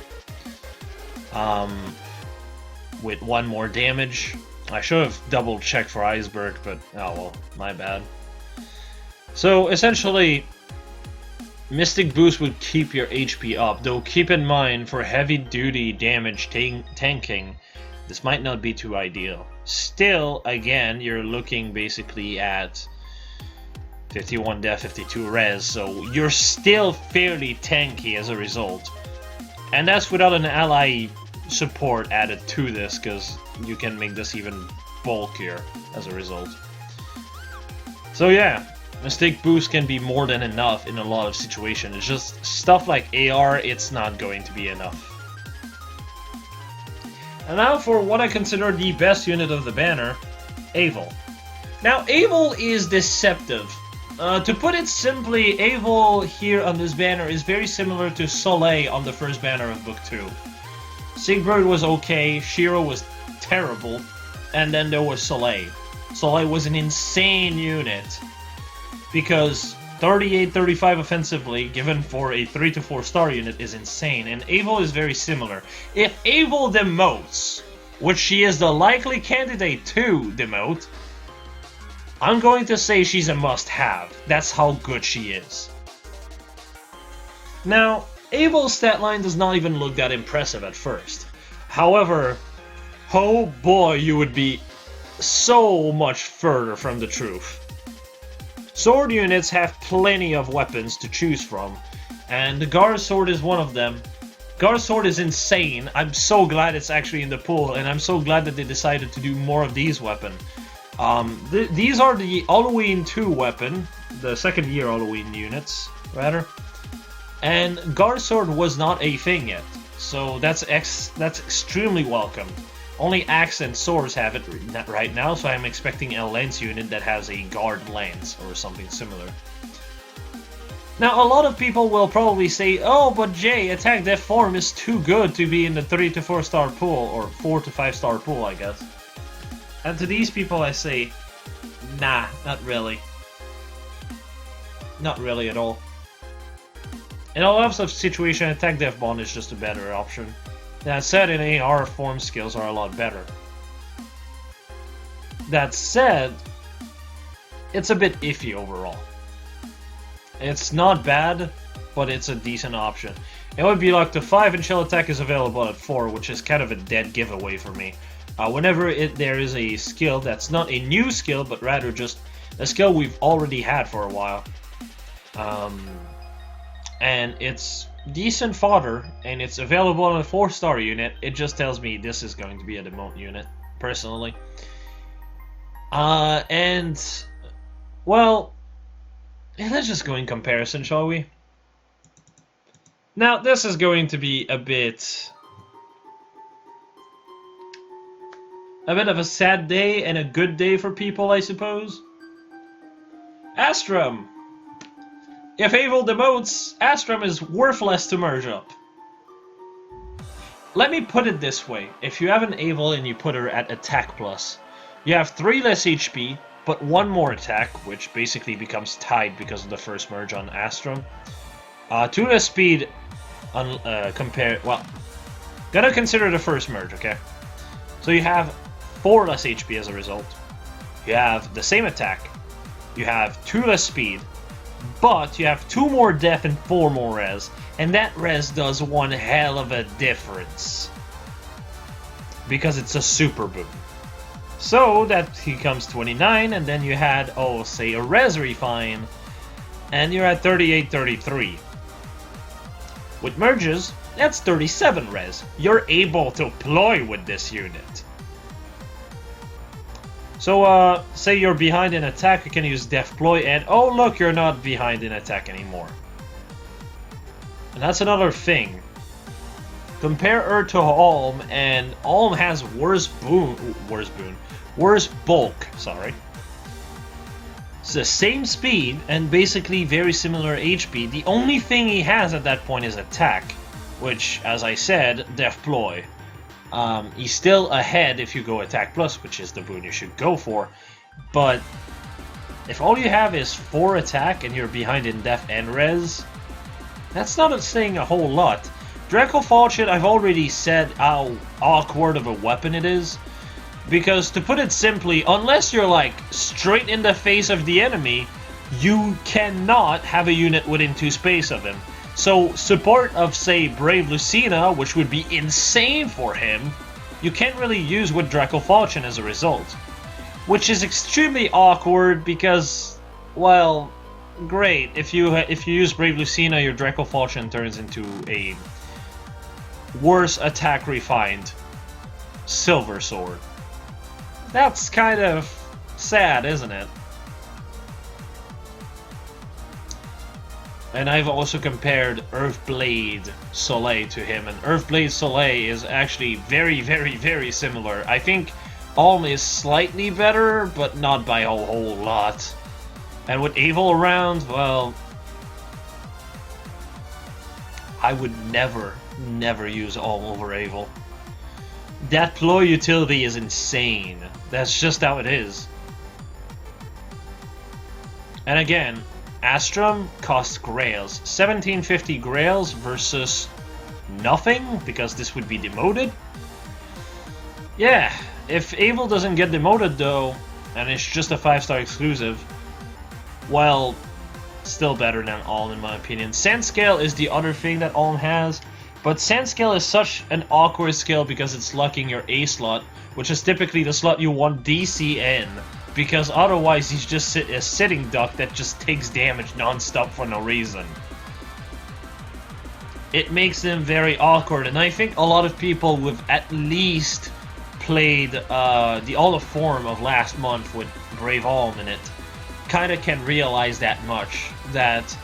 [SPEAKER 1] with 1 more damage. I should have double checked for Iceberg, but oh well, my bad. So essentially, Mystic Boost would keep your HP up, though keep in mind, for heavy duty damage tanking, this might not be too ideal. Still, again, you're looking basically at 51 def, 52 res, so you're still fairly tanky as a result. And that's without an ally support added to this, because you can make this even bulkier as a result. So yeah, Mystic Boost can be more than enough in a lot of situations. It's just stuff like AR, it's not going to be enough. And now for what I consider the best unit of the banner, Eyvel. Now, Eyvel is deceptive. To put it simply, Eyvel here on this banner is very similar to Soleil on the first banner of Book 2. Sigbert was okay, Shiro was terrible, and then there was Soleil. Soleil was an insane unit, because 38-35 offensively, given for a 3 to 4 star unit, is insane, and Abel is very similar. If Abel demotes, which she is the likely candidate to demote, I'm going to say she's a must-have. That's how good she is. Now, Abel's stat line does not even look that impressive at first. However, oh boy, you would be so much further from the truth. Sword units have plenty of weapons to choose from, and the Guard Sword is one of them. Guard Sword is insane. I'm so glad it's actually in the pool, and I'm so glad that they decided to do more of these weapons. These are the Halloween 2 weapon, the second year Halloween units, rather. And Guard Sword was not a thing yet, so that's extremely welcome. Only Axe and Swords have it right now, so I'm expecting a Lance unit that has a Guard Lance or something similar. Now, a lot of people will probably say, oh, but Jay, Attack Def form is too good to be in the 3 to 4 star pool, or 4 to 5 star pool, I guess. And to these people I say, nah, not really. Not really at all. In a lot of situations, Attack Def Bond is just a better option. That said, in AR, form skills are a lot better. That said, it's a bit iffy overall. It's not bad, but it's a decent option. It would be like the 5 and Shell Attack is available at 4, which is kind of a dead giveaway for me. Whenever there is a skill that's not a new skill, but rather just a skill we've already had for a while. And it's decent fodder, and it's available on a 4-star unit, it just tells me this is going to be a demote unit, personally. And, well, let's just go in comparison, shall we? Now, this is going to be a bit of a sad day and a good day for people, I suppose. Astrum! If Eyvel demotes, Astrum is worthless to merge up. Let me put it this way. If you have an Eyvel and you put her at Attack Plus, you have 3 less HP, but 1 more attack, which basically becomes tied because of the first merge on Astrum. 2 less speed, well, gotta consider the first merge, okay? So you have 4 less HP as a result. You have the same attack. You have 2 less speed. But you have 2 more def and 4 more res, and that res does one hell of a difference. Because it's a super boom. So that becomes 29, and then you had, oh, say a res refine, and you're at 38-33. With merges, That's 37 res. You're able to ploy with this unit. So, say you're behind in attack, you can use Death Ploy, and oh look, you're not behind in attack anymore. And that's another thing. Compare her to Alm, and Alm has worse bulk, sorry. It's the same speed, and basically very similar HP. The only thing he has at that point is attack, which, as I said, Death Ploy. He's still ahead if you go Attack Plus, which is the boon you should go for, but if all you have is 4 attack and you're behind in Death and Res, that's not saying a whole lot. Draco Falchion, I've already said how awkward of a weapon it is, because to put it simply, unless you're like straight in the face of the enemy, you cannot have a unit within 2 space of him. So, support of, say, Brave Lucina, which would be insane for him, you can't really use with Draco Falchion as a result. Which is extremely awkward because, well, great. If you use Brave Lucina, your Draco Falchion turns into a worse attack refined Silver Sword. That's kind of sad, isn't it? And I've also compared Earthblade Soleil to him, and Earthblade Soleil is actually very, very, very similar. I think Alm is slightly better, but not by a whole lot. And with Eyvel around, well, I would never use Alm over Eyvel. That ploy utility is insane. That's just how it is. And again, Astrum costs Grails. 1750 Grails versus nothing, because this would be demoted. Yeah, if Abel doesn't get demoted though, and it's just a 5-star exclusive, well, still better than Alm in my opinion. Sand Scale is the other thing that Alm has, but Sand Scale is such an awkward skill because it's locking your A slot, which is typically the slot you want DC in, because otherwise he's just a sitting duck that just takes damage non-stop for no reason. It makes him very awkward, and I think a lot of people who've at least played the All form of last month with Brave Alm in it kind of can realize that much, that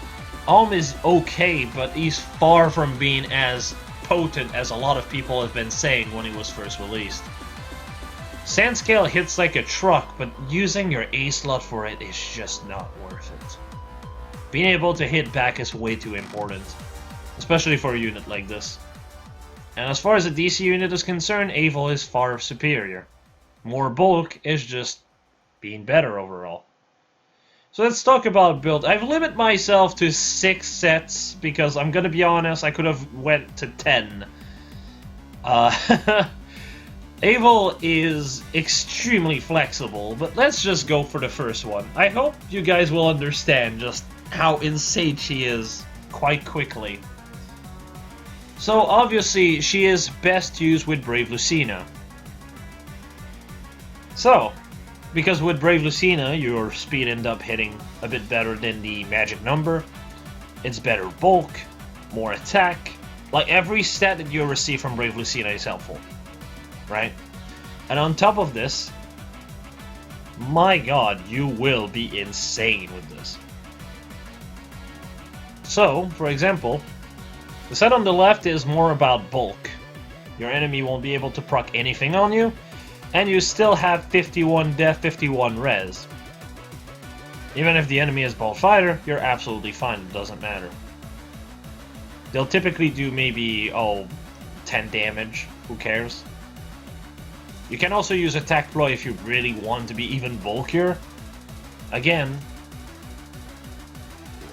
[SPEAKER 1] Alm is okay, but he's far from being as potent as a lot of people have been saying when he was first released. Sand Scale hits like a truck, but using your A slot for it is just not worth it. Being able to hit back is way too important, especially for a unit like this. And as far as a DC unit is concerned, Eyvel is far superior. More bulk is just being better overall. So let's talk about build. I've limited myself to 6 sets because I'm gonna be honest, I could have went to 10. Eyvel is extremely flexible, but let's just go for the first one. I hope you guys will understand just how insane she is quite quickly. So obviously she is best used with Brave Lucina. So, because with Brave Lucina your speed ends up hitting a bit better than the magic number, it's better bulk, more attack, like every stat that you receive from Brave Lucina is helpful. Right? And on top of this, my god, you will be insane with this. So, for example, the set on the left is more about bulk. Your enemy won't be able to proc anything on you, and you still have 51 death, 51 res. Even if the enemy is ball fighter, you're absolutely fine, it doesn't matter. They'll typically do maybe, 10 damage, who cares? You can also use Attack Ploy if you really want to be even bulkier. Again,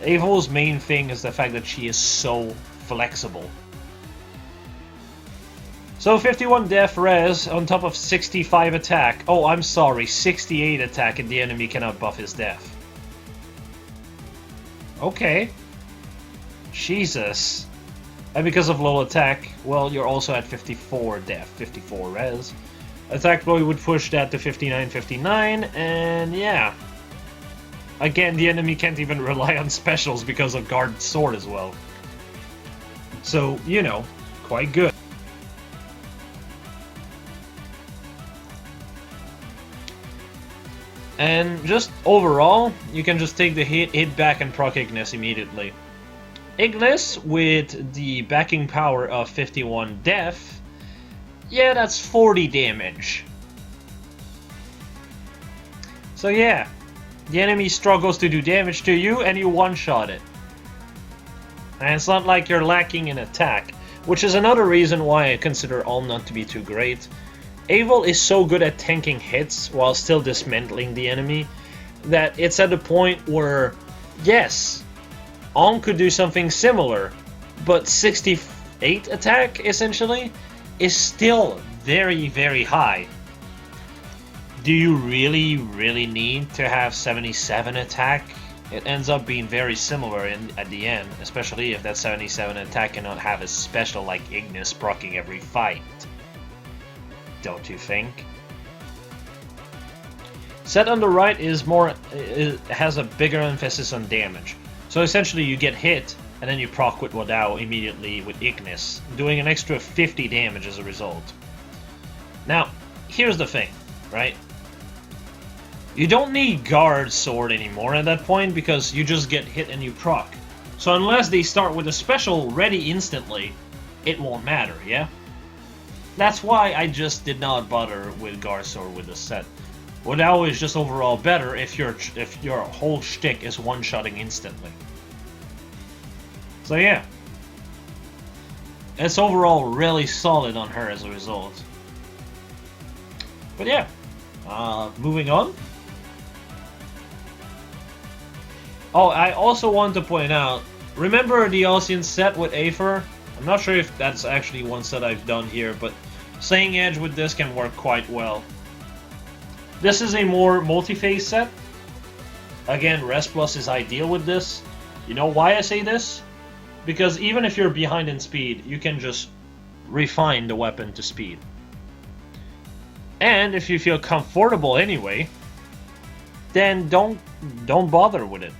[SPEAKER 1] Eyvel's main thing is the fact that she is so flexible. So 51 death res on top of 65 attack. Oh, I'm sorry, 68 attack and the enemy cannot buff his death. Okay. Jesus. And because of low attack, well, you're also at 54 death, 54 res. Attack Ploy would push that to 59, 59, and yeah. Again, the enemy can't even rely on specials because of Guard Sword as well. So, you know, quite good. And just overall, you can just take the hit back and proc Ignis immediately. Ignis with the backing power of 51 def, yeah, that's 40 damage. So yeah, the enemy struggles to do damage to you and you one-shot it. And it's not like you're lacking in attack, which is another reason why I consider Alm not to be too great. Eyvel is so good at tanking hits while still dismantling the enemy that it's at the point where, yes, Alm could do something similar, but 68 attack, essentially, is still very, very high. Do you really need to have 77 attack? It ends up being very similar at the end, especially if that 77 attack cannot have a special like Ignis proccing every fight. Don't you think? Set on the right is more, it has a bigger emphasis on damage. So essentially you get hit, and then you proc with Wadao immediately with Ignis, doing an extra 50 damage as a result. Now, here's the thing, right? You don't need Guard Sword anymore at that point because you just get hit and you proc. So unless they start with a special ready instantly, it won't matter, yeah? That's why I just did not bother with Guard Sword with this set. Wadao is just overall better if your whole shtick is one-shotting instantly. So yeah. It's overall really solid on her as a result. But yeah. Moving on. Oh, I also want to point out, remember the Osian set with Aether? I'm not sure if that's actually one set I've done here, but Slaying Edge with this can work quite well. This is a more multi-phase set. Again, Rest Plus is ideal with this. You know why I say this? Because even if you're behind in speed, you can just refine the weapon to speed. And if you feel comfortable anyway, then don't bother with it.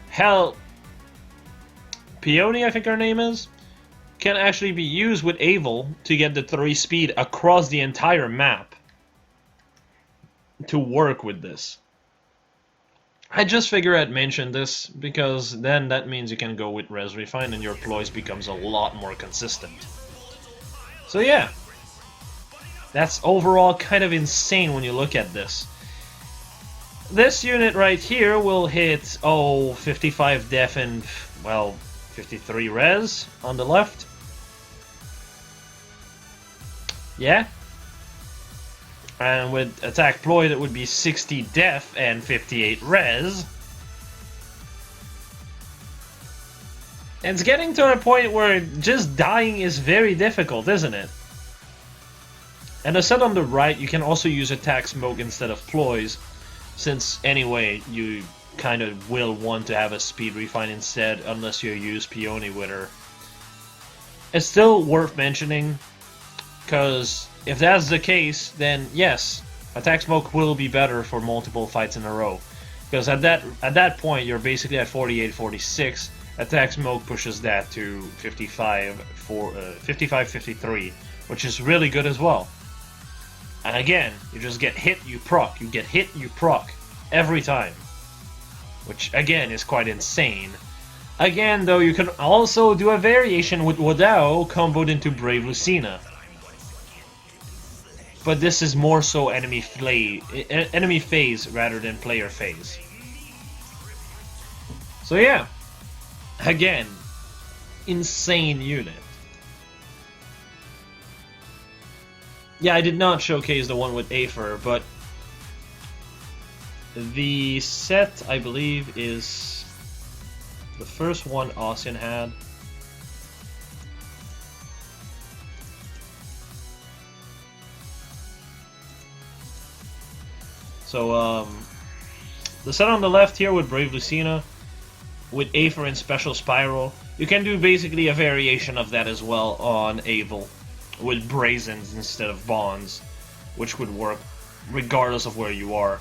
[SPEAKER 1] Hell, Peony, I think her name is, can actually be used with Eyvel to get the 3 speed across the entire map to work with this. I just figure I'd mention this because then that means you can go with Res Refine and your ploys becomes a lot more consistent. So yeah, that's overall kind of insane when you look at this. This unit right here will hit, 55 def and, well, 53 res on the left. Yeah. And with attack ploy, that would be 60 def and 58 res. And it's getting to a point where just dying is very difficult, isn't it? And the set on the right, you can also use attack smoke instead of ploys, since anyway, you kind of will want to have a speed refine instead, unless you use Peony with her. It's still worth mentioning, because if that's the case, then yes, attack smoke will be better for multiple fights in a row. Because at that point, you're basically at 48, 46. Attack smoke pushes that to 55, 53, which is really good as well. And again, you just get hit, you proc. You get hit, you proc. Every time. Which, again, is quite insane. Again, though, you can also do a variation with Wadao comboed into Brave Lucina. But this is more so enemy phase rather than player phase. So yeah. Again, insane unit. Yeah, I did not showcase the one with Aether, but the set, I believe, is the first one Osian had. So, the set on the left here with Brave Lucina, with Aether and Special Spiral. You can do basically a variation of that as well on Abel, with Brazens instead of Bonds, which would work regardless of where you are.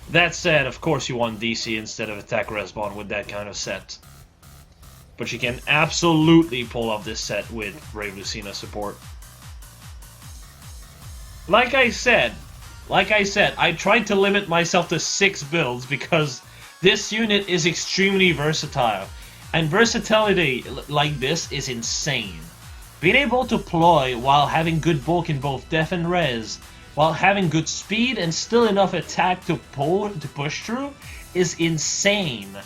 [SPEAKER 1] That said, of course you want DC instead of Attack Res Bond with that kind of set. but you can absolutely pull off this set with Brave Lucina support. Like I said, I tried to limit myself to 6 builds because this unit is extremely versatile. And versatility like this is insane. Being able to ploy while having good bulk in both def and res, while having good speed and still enough attack to push through, is insane.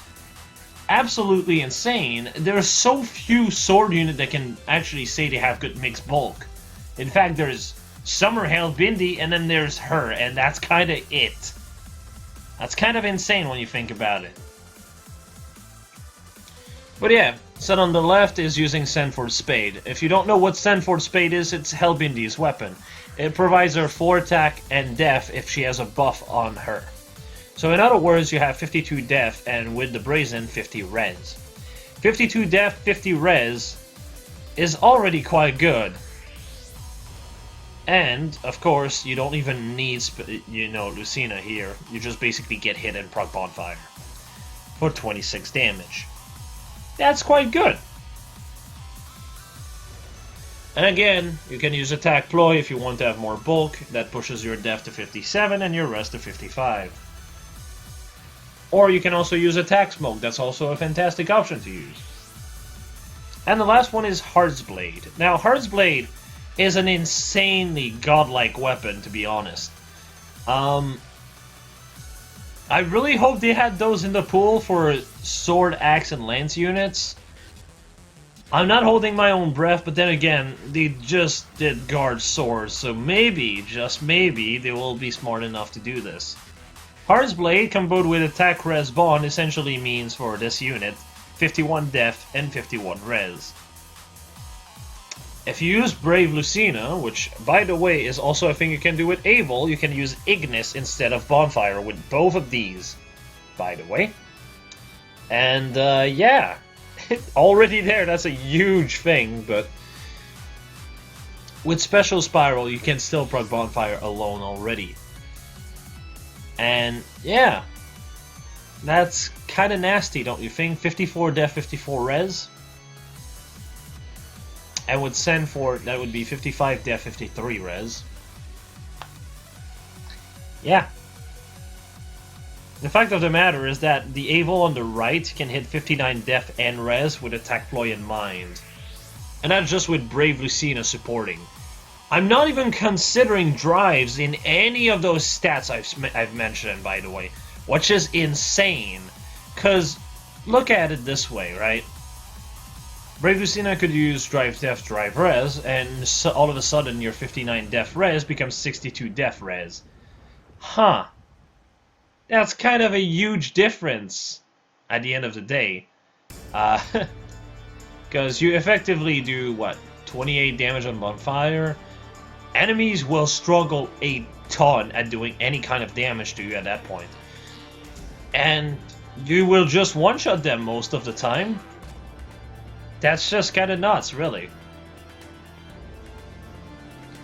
[SPEAKER 1] Absolutely insane. There are so few sword units that can actually say they have good mixed bulk. In fact, there's Summerhail, Bindi, and then there's her, and that's kind of it. That's kind of insane when you think about it. But yeah, set on the left is using Sandford Spade. If you don't know what Sandford Spade is, it's Hellbindy's weapon. It provides her 4 attack and def if she has a buff on her. So in other words, you have 52 def and with the Brazen, 50 res. 52 def, 50 res is already quite good. And, of course, you don't even need, Lucina here. You just basically get hit and proc Bonfire for 26 damage. That's quite good. And again, you can use Attack Ploy if you want to have more bulk. That pushes your def to 57 and your res to 55. Or you can also use Attack Smoke. That's also a fantastic option to use. And the last one is Heart's Blade. Now, Heart's Blade is an insanely godlike weapon, to be honest. I really hope they had those in the pool for sword, axe, and lance units. I'm not holding my own breath, but then again, they just did guard swords, so maybe, just maybe, they will be smart enough to do this. Heart's Blade, combined with Attack Res Bond, essentially means for this unit 51 def and 51 res. If you use Brave Lucina, which, by the way, is also a thing you can do with Eyvel, you can use Ignis instead of Bonfire with both of these, by the way. And, yeah, already there, that's a huge thing, but with Special Spiral, you can still proc Bonfire alone already. And, yeah, that's kind of nasty, don't you think? 54 def, 54 res. And with Sandford, that would be 55 def, 53 res. Yeah. The fact of the matter is that the Abel on the right can hit 59 def and res with Attack Ploy in mind. And that's just with Brave Lucina supporting. I'm not even considering drives in any of those stats I've mentioned, by the way. Which is insane. Because, look at it this way, right? Brave Lucina could use Drive Def, Drive Res, and so all of a sudden your 59 Def Res becomes 62 Def Res. Huh. That's kind of a huge difference at the end of the day. Because you effectively do, what, 28 damage on Bonfire? Enemies will struggle a ton at doing any kind of damage to you at that point. And you will just one-shot them most of the time. That's just kind of nuts, really.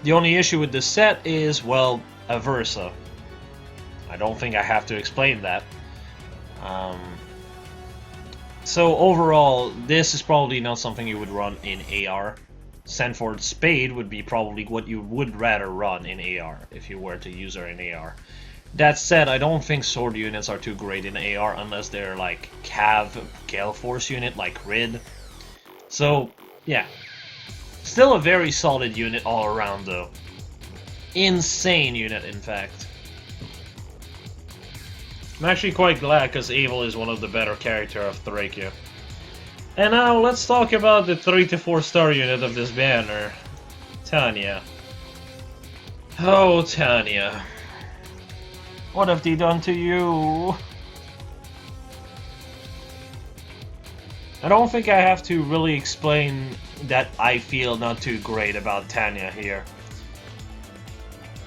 [SPEAKER 1] The only issue with this set is, well, Aversa. I don't think I have to explain that. So overall, this is probably not something you would run in AR. Sandford Spade would be probably what you would rather run in AR if you were to use her in AR. That said, I don't think sword units are too great in AR unless they're like Cav Gale Force unit like Rid. So, yeah. Still a very solid unit all around, though. Insane unit, in fact. I'm actually quite glad, because Eyvel is one of the better characters of Thracia. And now, let's talk about the 3 to 4 star unit of this banner. Tanya. Oh, Tanya. What have they done to you? I don't think I have to really explain that I feel not too great about Tanya here.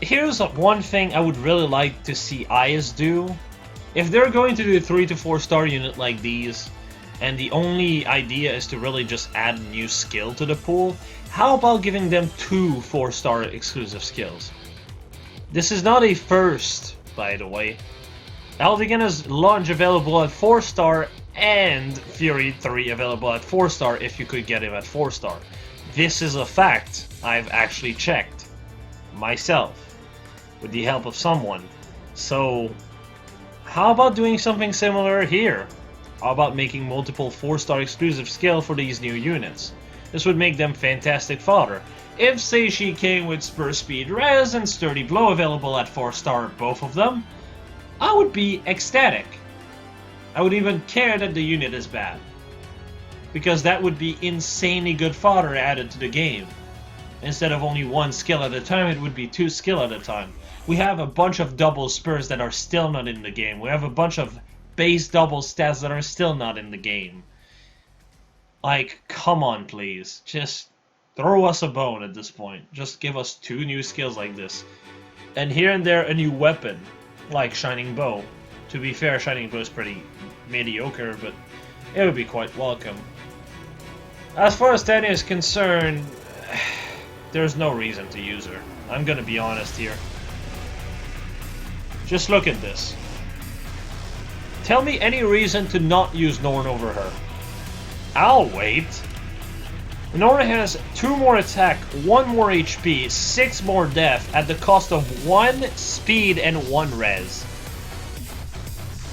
[SPEAKER 1] Here's one thing I would really like to see Aaah do. If they're going to do a 3 to 4 star unit like these, and the only idea is to really just add new skill to the pool, how about giving them 2 4-star exclusive skills? This is not a first, by the way. Aldegana's lunge available at 4-star and Fury 3 available at 4-star if you could get him at 4-star. This is a fact I've actually checked myself with the help of someone. So how about doing something similar here? How about making multiple 4-star exclusive skill for these new units? This would make them fantastic fodder. If say she came with Spur Speed Res and Sturdy Blow available at 4-star, both of them, I would be ecstatic. I would even care that the unit is bad, because that would be insanely good fodder added to the game. Instead of only one skill at a time, it would be 2 skill at a time. We have a bunch of double spurs that are still not in the game. We have a bunch of base double stats that are still not in the game. Like, come on please. Just throw us a bone at this point. Just give us 2 new skills like this. And here and there a new weapon, like Shining Bow. To be fair, Shining Bow is pretty mediocre, but it would be quite welcome. As far as Tanya is concerned, there's no reason to use her. I'm gonna be honest here. Just look at this. Tell me any reason to not use Norn over her. I'll wait. Norn has 2 more attack, 1 more HP, 6 more death at the cost of 1 speed and 1 res.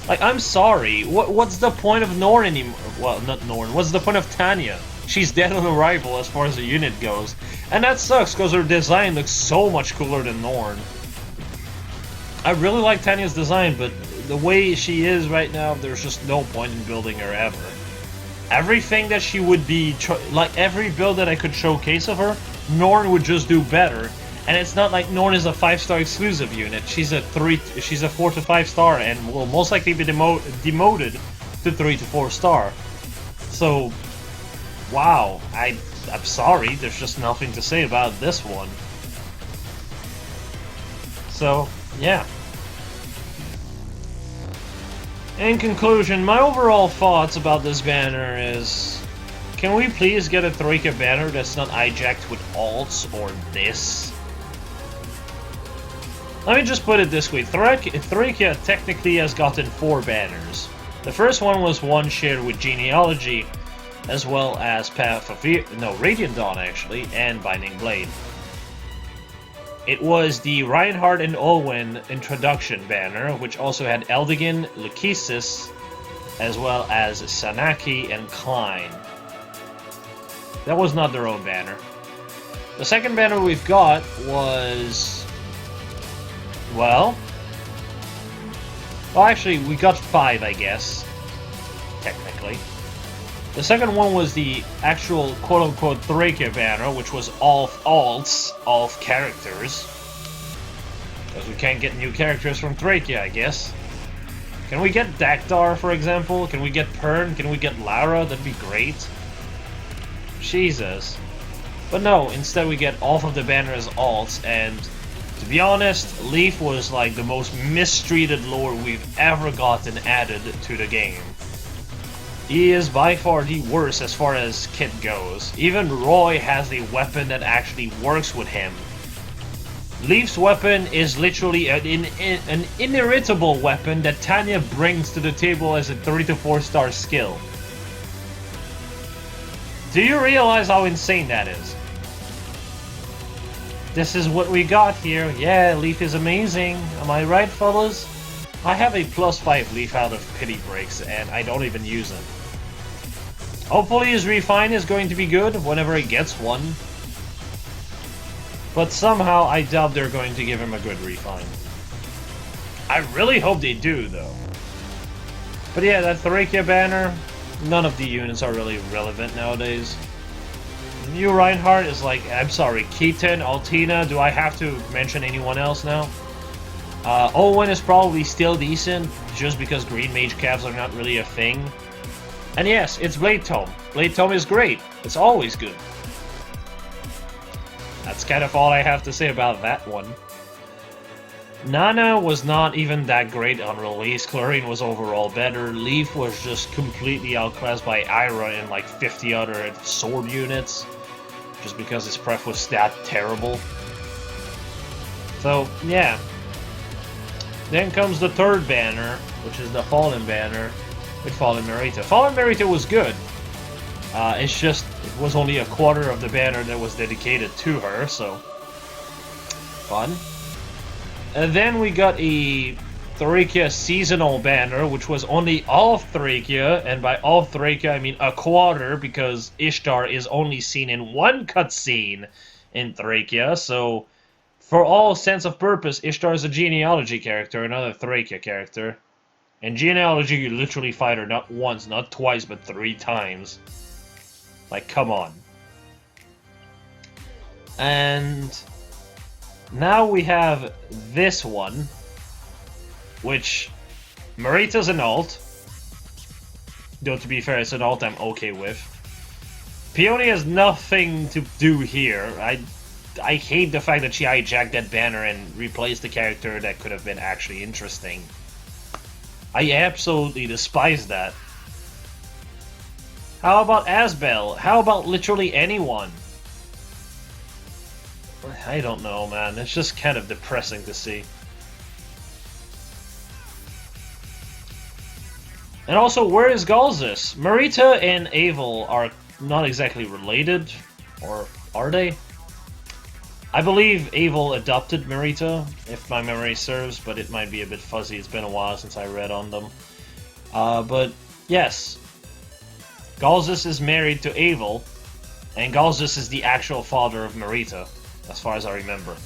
[SPEAKER 1] Like, I'm sorry. What's the point of Norn anymore? Well, not Norn. What's the point of Tanya? She's dead on arrival as far as the unit goes. And that sucks because her design looks so much cooler than Norn. I really like Tanya's design, but the way she is right now, there's just no point in building her ever. Everything that she would be, like every build that I could showcase of her, Norn would just do better. And it's not like Norn is a 5-star exclusive unit. She's a 4 to 5 star and will most likely be demoted to 3 to 4 star. So, wow, I'm sorry, there's just nothing to say about this one. So, yeah. In conclusion, my overall thoughts about this banner is, can we please get a Threkia banner that's not hijacked with alts or this? Let me just put it this way, Threkia technically has gotten 4 banners. The first one was one shared with Genealogy, as well as Radiant Dawn actually, and Binding Blade. It was the Reinhardt and Olwen introduction banner, which also had Eldigan, Lukesis, as well as Sanaki and Klein. That was not their own banner. The second banner we've got was... Well, actually, we got 5, I guess, technically. The second one was the actual quote-unquote Threkia banner, which was all alts, all characters. Because we can't get new characters from Threkia, I guess. Can we get Daktar, for example? Can we get Pern? Can we get Lara? That'd be great. Jesus. But no, instead we get all of the banners alts, and... to be honest, Leaf was like the most mistreated lord we've ever gotten added to the game. He is by far the worst as far as kit goes. Even Roy has a weapon that actually works with him. Leaf's weapon is literally an inirritable weapon that Tanya brings to the table as a 3 to 4 star skill. Do you realize how insane that is? This is what we got here. Yeah, Leaf is amazing. Am I right, fellas? I have a +5 Leaf out of pity breaks, and I don't even use him. Hopefully his refine is going to be good whenever he gets one. But somehow I doubt they're going to give him a good refine. I really hope they do, though. But yeah, that Threkia banner, none of the units are really relevant nowadays. New Reinhardt is like, I'm sorry, Keaton, Altina, do I have to mention anyone else now? Owen is probably still decent, just because Green Mage Cavs are not really a thing. And yes, it's Blade Tome. Blade Tome is great. It's always good. That's kind of all I have to say about that one. Nana was not even that great on release. Chlorine was overall better. Leaf was just completely outclassed by Ira and like 50 other sword units. Just because his pref was that terrible. So, yeah. Then comes the third banner, which is the Fallen banner. with Fallen Marita. Fallen Marita was good. It's just, it was only a quarter of the banner that was dedicated to her, so fun. And then we got a Thrakia seasonal banner, which was only all of Thrakia, and by all of Thrakia I mean a quarter, because Ishtar is only seen in one cutscene in Thrakia, so for all sense of purpose, Ishtar is a genealogy character, another Thrakia character. In genealogy, you literally fight her not once, not twice, but 3 times. Like, come on. And now we have this one, which Marita's an alt. Though to be fair, it's an alt I'm okay with. Peony has nothing to do here. I hate the fact that she hijacked that banner and replaced the character that could have been actually interesting. I absolutely despise that. How about Eyvel? How about literally anyone? I don't know, man. It's just kind of depressing to see. And also, where is Galzus? Marita and Eyvel are not exactly related, or are they? I believe Abel adopted Marita, if my memory serves, but it might be a bit fuzzy. It's been a while since I read on them. But yes, Galzus is married to Eyvel, and Galzus is the actual father of Marita, as far as I remember.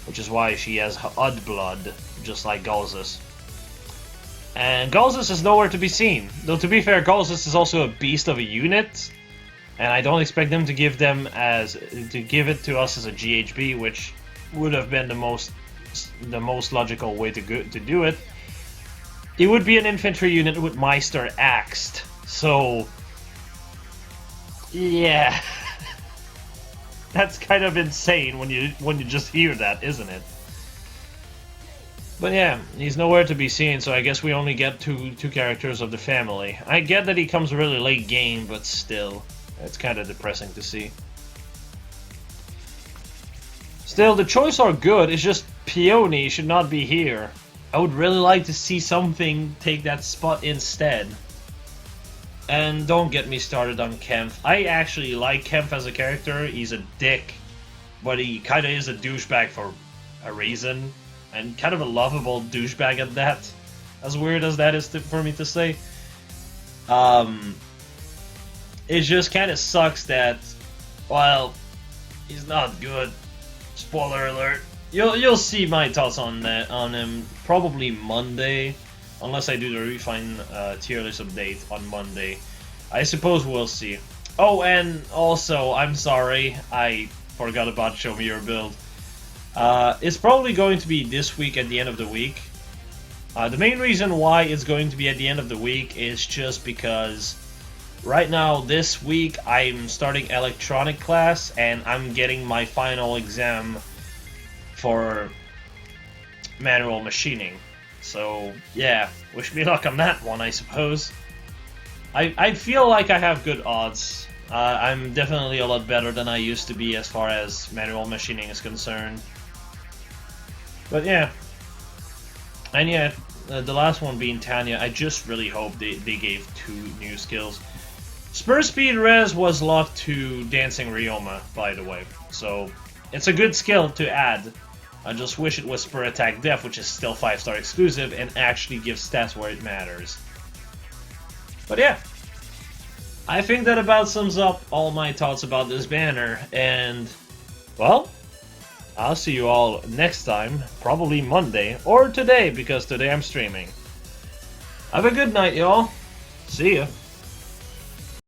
[SPEAKER 1] Which is why she has odd blood, just like Galzus. And Galzus is nowhere to be seen. Though to be fair, Galzus is also a beast of a unit, and I don't expect them to give it to us as a GHB, which would have been the most logical way to do it. It would be an infantry unit with Meister axed. So yeah. That's kind of insane when you just hear that, isn't it? But yeah, he's nowhere to be seen, so I guess we only get two characters of the family. I get that he comes really late game, but still, it's kind of depressing to see. Still, the choices are good, it's just Peony should not be here. I would really like to see something take that spot instead. And don't get me started on Kempf. I actually like Kempf as a character. He's a dick, but he kind of is a douchebag for a reason. And kind of a lovable douchebag at that. As weird as that is for me to say. It just kind of sucks that, well, he's not good. Spoiler alert. You'll see my thoughts on that on him probably Monday, unless I do the refine tier list update on Monday. I suppose we'll see. Oh, and also, I'm sorry, I forgot about Show Me Your Build. It's probably going to be this week at the end of the week. The main reason why it's going to be at the end of the week is just because right now, this week, I'm starting electronic class and I'm getting my final exam for manual machining. So, yeah, wish me luck on that one, I suppose. I feel like I have good odds. I'm definitely a lot better than I used to be as far as manual machining is concerned. But yeah. And yeah, the last one being Tanya, I just really hope they gave 2 new skills. Spur Speed Res was locked to Dancing Ryoma, by the way. So, it's a good skill to add. I just wish it was Spur Attack Def, which is still 5-star exclusive, and actually gives stats where it matters. But yeah, I think that about sums up all my thoughts about this banner, and, well, I'll see you all next time, probably Monday, or today, because today I'm streaming. Have a good night, y'all. See ya.